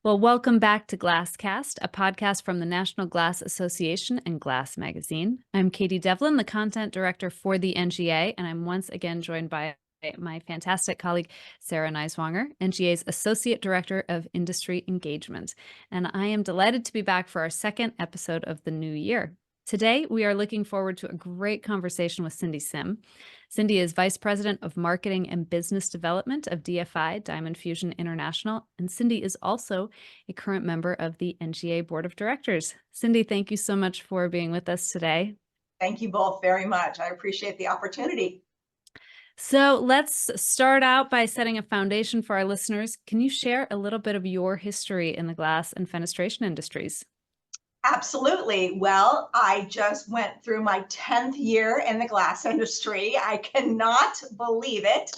Well, welcome back to GlassCast, a podcast from the National Glass Association and Glass Magazine. I'm Katie Devlin, the content director for the NGA, and I'm once again joined by my fantastic colleague, Sarah Neiswanger, NGA's Associate Director of Industry Engagement. And I am delighted to be back for our second episode of the new year. Today, we are looking forward to a great conversation with Syndi Sim. Syndi is Vice President of Marketing and Business Development of DFI, Diamond Fusion International, and Syndi is also a current member of the NGA Board of Directors. Syndi, thank you so much for being with us today. Thank you both very much. I appreciate the opportunity. So let's start out by setting a foundation for our listeners. Can you share a little bit of your history in the glass and fenestration industries? Absolutely. Well, I just went through my 10th year in the glass industry. I cannot believe it.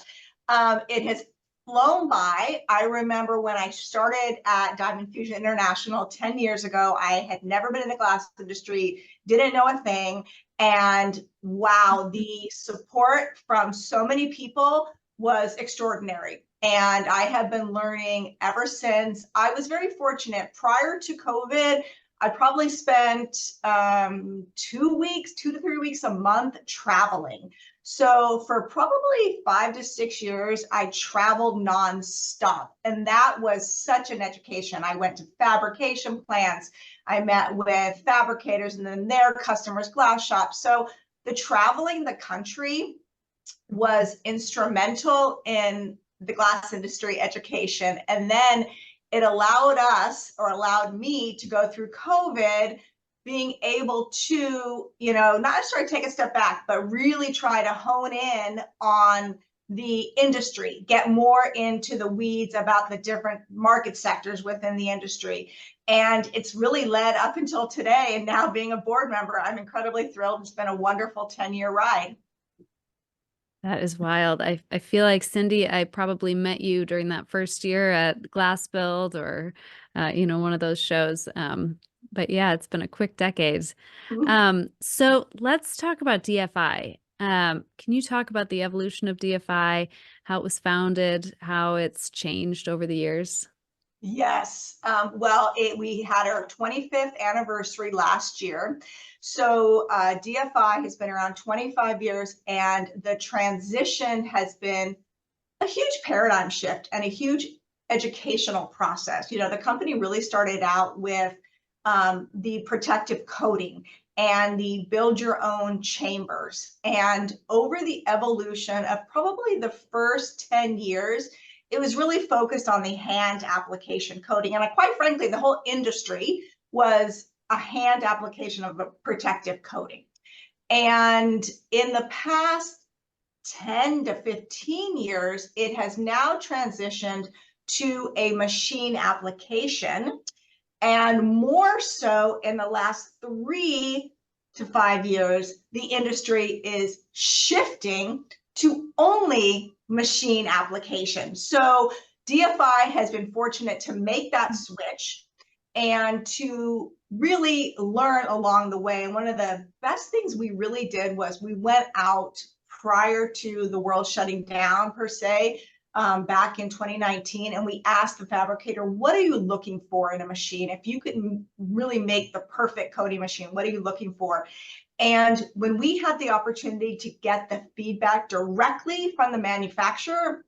It has flown by. I remember when I started at Diamond Fusion International 10 years ago, I had never been in the glass industry, didn't know a thing. And wow, the support from so many people was extraordinary. And I have been learning ever since. I was very fortunate. Prior to COVID, I probably spent 2 to 3 weeks a month traveling. So for probably 5 to 6 years, I traveled nonstop. And that was such an education. I went to fabrication plants. I met with fabricators and then their customers, glass shops. So the traveling the country was instrumental in the glass industry education. And then it allowed me to go through COVID, being able to, not necessarily take a step back, but really try to hone in on the industry, get more into the weeds about the different market sectors within the industry. And it's really led up until today. And now being a board member, I'm incredibly thrilled. It's been a wonderful 10-year ride. That is wild. I feel like, Syndi, I probably met you during that first year at Glass Build or, one of those shows. But yeah, it's been a quick decade. So let's talk about DFI. Can you talk about the evolution of DFI, how it was founded, how it's changed over the years? Yes. Well, we had our 25th anniversary last year. So DFI has been around 25 years, and the transition has been a huge paradigm shift and a huge educational process. The company really started out with the protective coating and the build your own chambers. And over the evolution of probably the first 10 years, it was really focused on the hand application coating. And quite frankly, the whole industry was a hand application of a protective coating. And in the past 10 to 15 years, it has now transitioned to a machine application. And more so in the last 3 to 5 years, the industry is shifting to only machine application. So DFI has been fortunate to make that switch and to really learn along the way. And one of the best things we really did was we went out prior to the world shutting down per se, back in 2019, and we asked the fabricator, what are you looking for in a machine? If you could really make the perfect coating machine, what are you looking for? And when we had the opportunity to get the feedback directly from the manufacturer,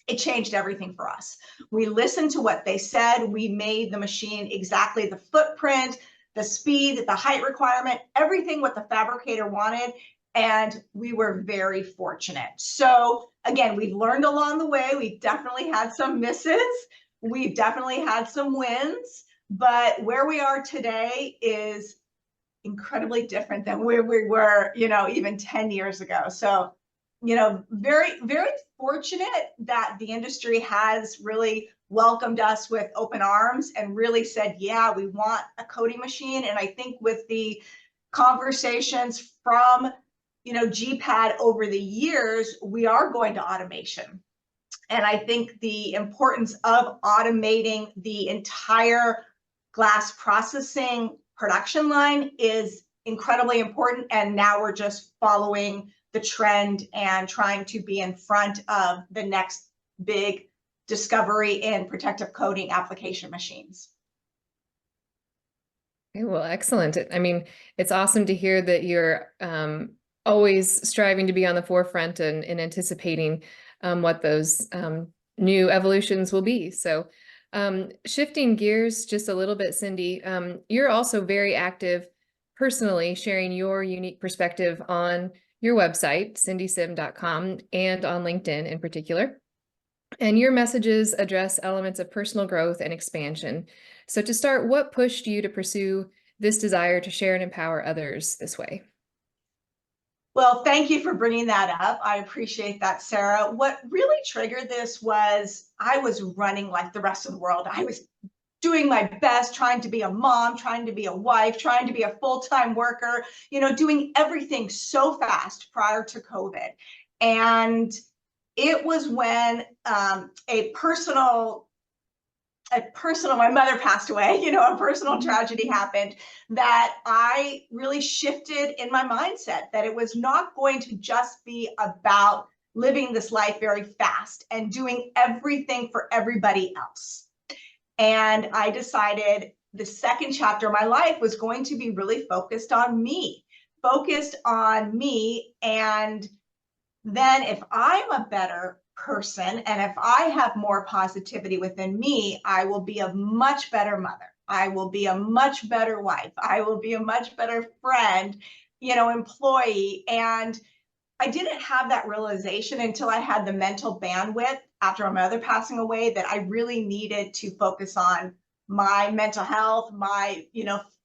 it changed everything for us. We listened to what they said. We made the machine exactly the footprint, the speed, the height requirement, everything what the fabricator wanted. And we were very fortunate. So again, we've learned along the way. We've definitely had some misses. We've definitely had some wins. But where we are today is incredibly different than where we were, even 10 years ago. So, very, very fortunate that the industry has really welcomed us with open arms and really said, yeah, we want a coating machine. And I think with the conversations from, GPAD over the years, we are going to automation. And I think the importance of automating the entire glass processing production line is incredibly important. And now we're just following the trend and trying to be in front of the next big discovery in protective coating application machines. Okay, well, excellent. I mean, it's awesome to hear that you're always striving to be on the forefront and anticipating what those new evolutions will be. So shifting gears just a little bit, Syndi, you're also very active personally, sharing your unique perspective on your website, syndysim.com, and on LinkedIn in particular. And your messages address elements of personal growth and expansion. So to start, what pushed you to pursue this desire to share and empower others this way? Well, thank you for bringing that up. I appreciate that, Sarah. What really triggered this was I was running like the rest of the world. I was doing my best, trying to be a mom, trying to be a wife, trying to be a full-time worker, doing everything so fast prior to COVID. And it was when my mother passed away, a personal tragedy happened, that I really shifted in my mindset that it was not going to just be about living this life very fast and doing everything for everybody else. And I decided the second chapter of my life was going to be really focused on me. And then if I'm a better person and if I have more positivity within me, I will be a much better mother. I will be a much better wife. I will be a much better friend, employee. And I didn't have that realization until I had the mental bandwidth after my mother passing away that I really needed to focus on my mental health, my,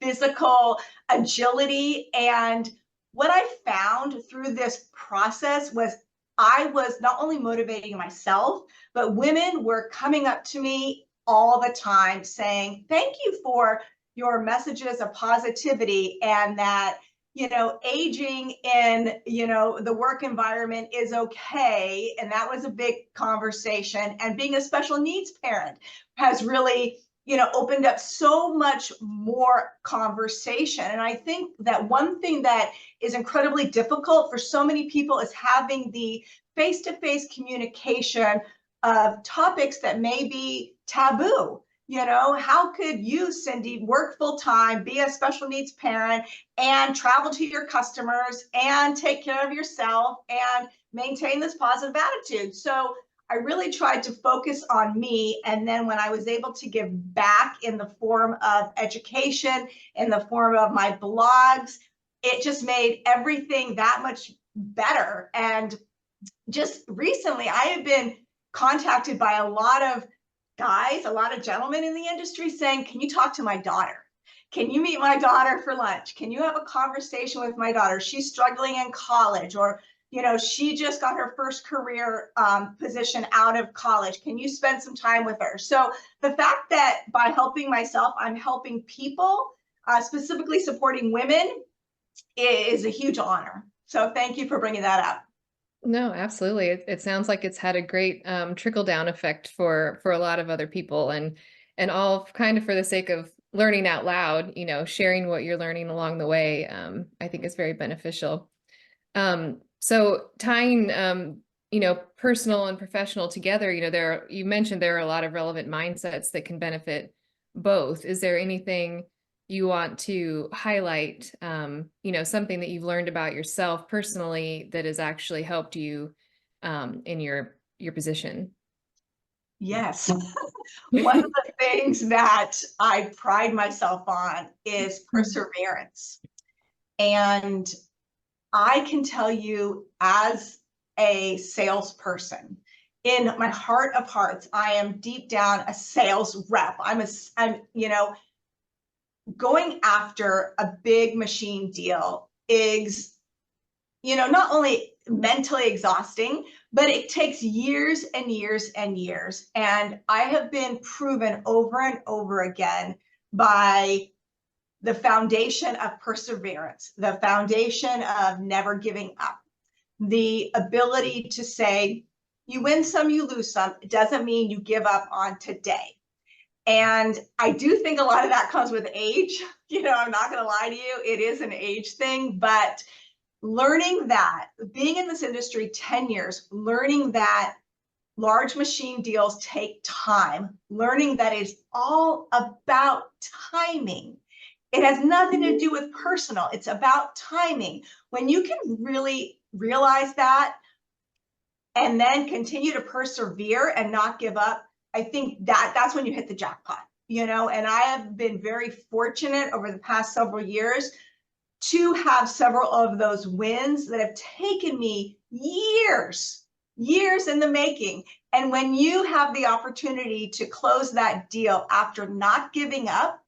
physical agility. And what I found through this process was I was not only motivating myself, but women were coming up to me all the time saying, thank you for your messages of positivity and that, aging in, the work environment is okay. And that was a big conversation. And being a special needs parent has really, opened up so much more conversation. And I think that one thing that is incredibly difficult for so many people is having the face-to-face communication of topics that may be taboo. How could you, Syndi, work full-time, be a special needs parent, and travel to your customers and take care of yourself and maintain this positive attitude? So I really tried to focus on me. And then when I was able to give back in the form of education, in the form of my blogs, it just made everything that much better. And just recently, I have been contacted by a lot of guys, a lot of gentlemen in the industry saying, can you talk to my daughter? Can you meet my daughter for lunch? Can you have a conversation with my daughter? She's struggling in college, or she just got her first career position out of college. Can you spend some time with her? So the fact that by helping myself, I'm helping people, specifically supporting women, is a huge honor. So thank you for bringing that up. No, absolutely. It sounds like it's had a great trickle down effect for a lot of other people, and all kind of for the sake of learning out loud, sharing what you're learning along the way, I think is very beneficial. So tying, personal and professional together, you mentioned there are a lot of relevant mindsets that can benefit both. Is there anything you want to highlight, something that you've learned about yourself personally that has actually helped you in your position? Yes. One of the things that I pride myself on is perseverance. And I can tell you, as a salesperson, in my heart of hearts, I am deep down a sales rep. I'm going after a big machine deal is, not only mentally exhausting, but it takes years and years and years. And I have been proven over and over again by the foundation of perseverance, the foundation of never giving up, the ability to say, you win some, you lose some. It doesn't mean you give up on today. And I do think a lot of that comes with age. I'm not going to lie to you, it is an age thing, but learning that, being in this industry 10 years, learning that large machine deals take time, learning that it's all about timing. It has nothing to do with personal. It's about timing. When you can really realize that and then continue to persevere and not give up, I think that's when you hit the jackpot, you know. And I have been very fortunate over the past several years to have several of those wins that have taken me years in the making. And when you have the opportunity to close that deal after not giving up,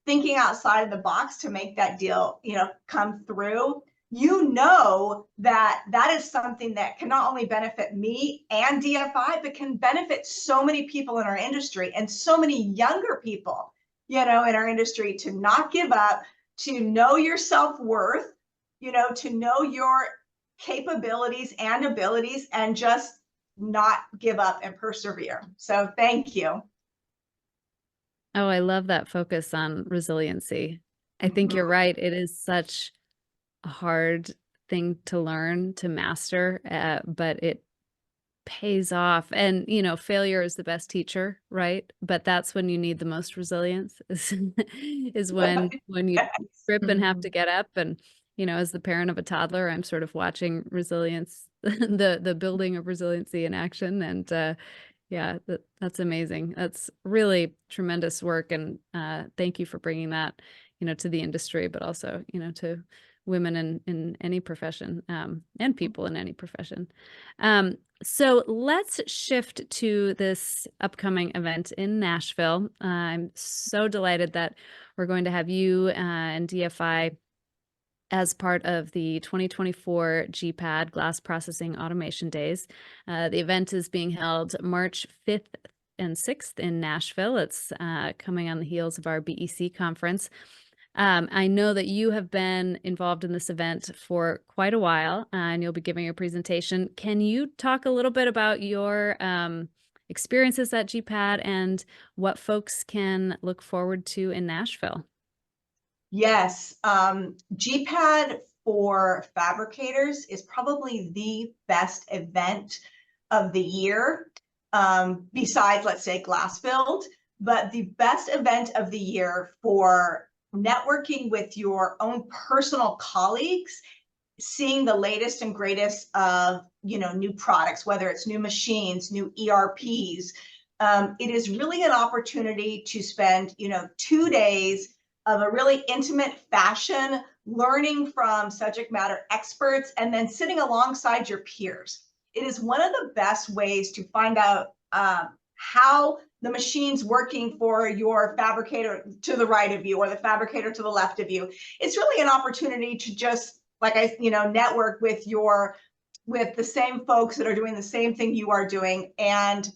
thinking outside of the box to make that deal, you know, come through, you know that that is something that can not only benefit me and DFI, but can benefit so many people in our industry and so many younger people, you know, in our industry, to not give up, to know your self-worth, you know, to know your capabilities and abilities, and just not give up and persevere. So thank you. Oh, I love that focus on resiliency. I think you're right. It is such a hard thing to learn, to master, but it pays off. And, you know, failure is the best teacher, right? But that's when you need the most resilience is when you trip and have to get up. And, you know, as the parent of a toddler, I'm sort of watching resilience, the building of resiliency in action. And yeah, that's amazing. That's really tremendous work. And thank you for bringing that, you know, to the industry, but also, you know, to women in any profession, and people in any profession. So let's shift to this upcoming event in Nashville. I'm so delighted that we're going to have you and DFI as part of the 2024 GPAD Glass Processing Automation Days. The event is being held March 5th and 6th in Nashville. It's coming on the heels of our BEC conference. I know that you have been involved in this event for quite a while, and you'll be giving a presentation. Can you talk a little bit about your experiences at GPAD and what folks can look forward to in Nashville? Yes, GPAD for fabricators is probably the best event of the year, besides, let's say, Glass Build, but the best event of the year for networking with your own personal colleagues, seeing the latest and greatest of, you know, new products, whether it's new machines, new ERPs. It is really an opportunity to spend, you know, 2 days of a really intimate fashion, learning from subject matter experts, and then sitting alongside your peers. It is one of the best ways to find out how the machine's working for your fabricator to the right of you or the fabricator to the left of you. It's really an opportunity to just, network with the same folks that are doing the same thing you are doing. And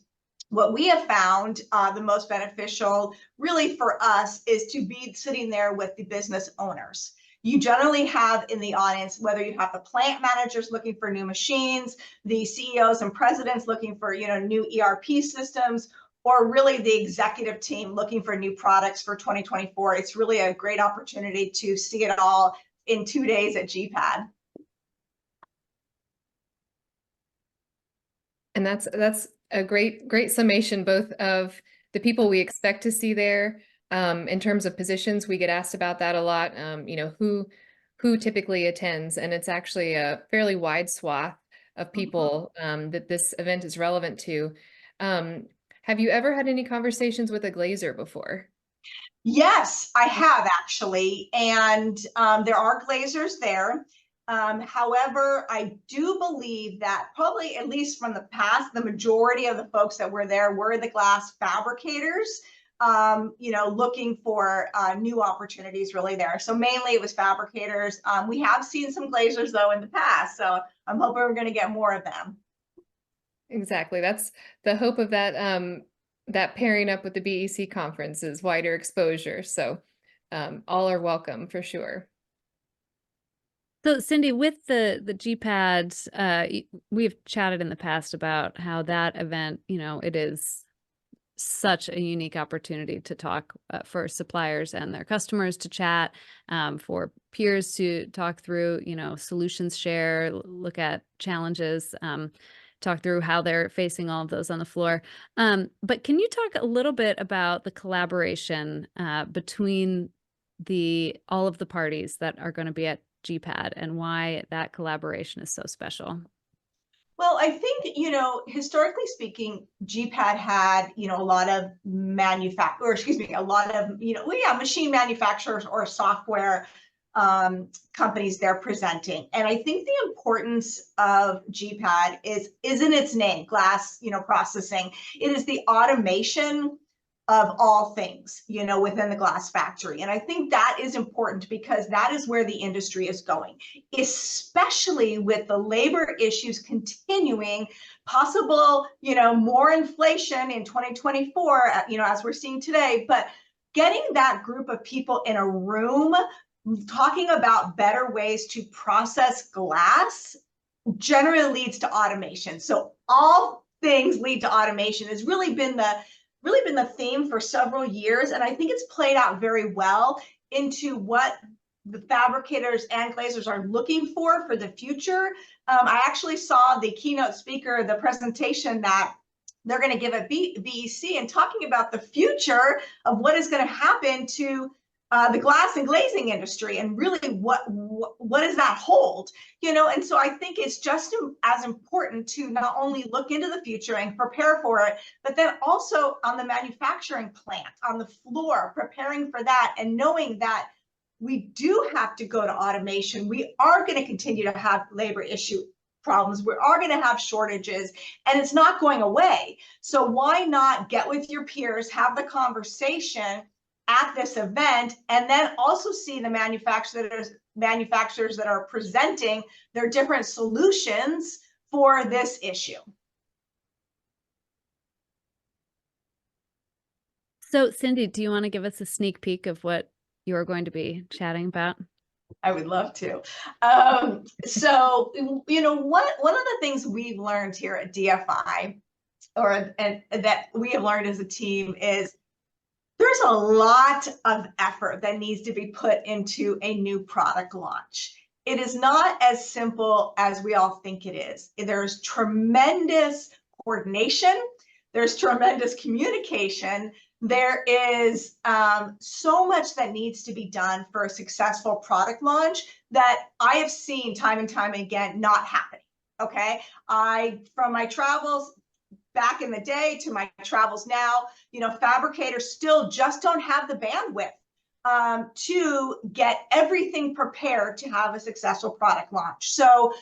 what we have found the most beneficial really for us is to be sitting there with the business owners. You generally have in the audience, whether you have the plant managers looking for new machines, the CEOs and presidents looking for, new ERP systems, or really the executive team looking for new products for 2024. It's really a great opportunity to see it all in 2 days at GPAD. And that's a great summation, both of the people we expect to see there. In terms of positions, we get asked about that a lot. Who typically attends, and it's actually a fairly wide swath of people that this event is relevant to. Have you ever had any conversations with a glazer before? Yes, I have actually, and there are glazers there. However, I do believe that probably, at least from the past, the majority of the folks that were there were the glass fabricators, looking for new opportunities really there. So mainly it was fabricators. We have seen some glazers though in the past, so I'm hoping we're going to get more of them. Exactly. That's the hope of that, that pairing up with the BEC conference is wider exposure. So all are welcome for sure. So Syndi, with the GPAD, we've chatted in the past about how that event, it is such a unique opportunity to talk for suppliers and their customers to chat, for peers to talk through, solutions share, look at challenges. talk through how they're facing all of those on the floor. But can you talk a little bit about the collaboration between all of the parties that are going to be at GPAD and why that collaboration is so special? Well, I think, historically speaking, GPAD had, a lot of machine manufacturers or software companies they're presenting. And I think the importance of GPAD isn't its name, glass, processing. It is the automation of all things, within the glass factory. And I think that is important because that is where the industry is going, especially with the labor issues continuing, possible, more inflation in 2024, as we're seeing today, but getting that group of people in a room talking about better ways to process glass generally leads to automation. So all things lead to automation has really been the theme for several years. And I think it's played out very well into what the fabricators and glazers are looking for the future. I actually saw the keynote speaker, the presentation that they're going to give at BEC, and talking about the future of what is going to happen to the glass and glazing industry, and really what does that hold, and so I think it's just as important to not only look into the future and prepare for it, but then also on the manufacturing plant, on the floor, preparing for that and knowing that we do have to go to automation. We are going to continue to have labor issue problems. We are going to have shortages, and it's not going away. So why not get with your peers, have the conversation at this event, and then also see the manufacturers that are presenting their different solutions for this issue. So Syndi, do you want to give us a sneak peek of what you're going to be chatting about? I would love to. So, one of the things we've learned here at DFI, and that we have learned as a team, is there's a lot of effort that needs to be put into a new product launch. It is not as simple as we all think it is. There's tremendous coordination. There's tremendous communication. There is so much that needs to be done for a successful product launch that I have seen time and time again not happening. Okay, from my travels back in the day to my travels now, fabricators still just don't have the bandwidth to get everything prepared to have a successful product launch. So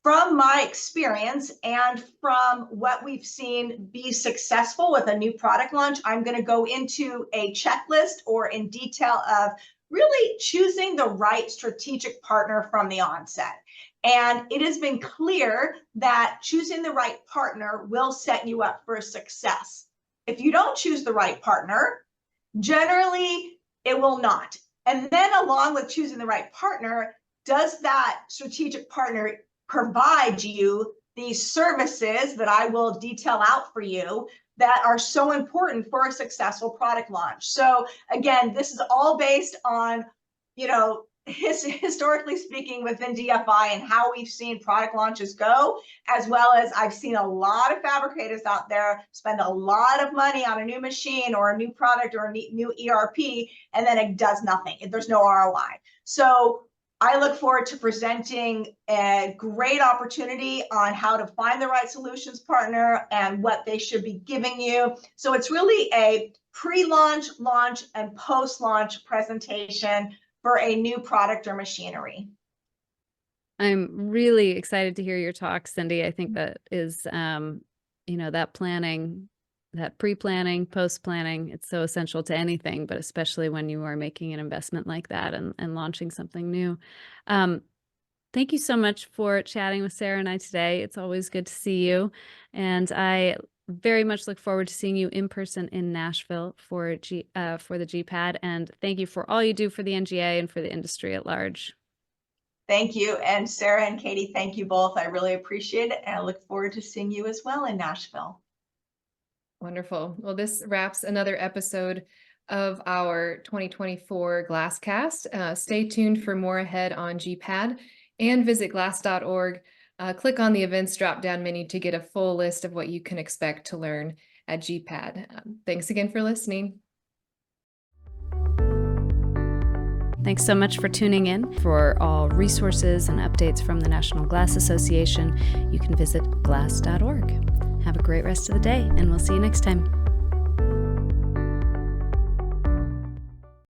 from my experience and from what we've seen be successful with a new product launch, I'm going to go into a checklist or in detail of really choosing the right strategic partner from the onset. And it has been clear that choosing the right partner will set you up for success. If you don't choose the right partner, generally it will not. And then along with choosing the right partner, does that strategic partner provide you these services that I will detail out for you that are so important for a successful product launch? So again, this is all based on, historically speaking within DFI and how we've seen product launches go, as well as I've seen a lot of fabricators out there spend a lot of money on a new machine or a new product or a new ERP, and then it does nothing. There's no ROI. So I look forward to presenting a great opportunity on how to find the right solutions partner and what they should be giving you. So it's really a pre-launch, launch, and post-launch presentation for a new product or machinery. I'm really excited to hear your talk, Syndi. I think that is, that planning, that pre-planning, post-planning, it's so essential to anything, but especially when you are making an investment like that and launching something new. Thank you so much for chatting with Sarah and I today. It's always good to see you. And I very much look forward to seeing you in person in Nashville for the GPAD. And thank you for all you do for the NGA and for the industry at large. Thank you. And Sarah and Katie, thank you both. I really appreciate it. And I look forward to seeing you as well in Nashville. Wonderful. Well, this wraps another episode of our 2024 GlassCast. Stay tuned for more ahead on GPAD, and visit glass.org click on the events drop-down menu to get a full list of what you can expect to learn at GPAD. Thanks again for listening. Thanks so much for tuning in. For all resources and updates from the National Glass Association, you can visit glass.org. Have a great rest of the day, and we'll see you next time.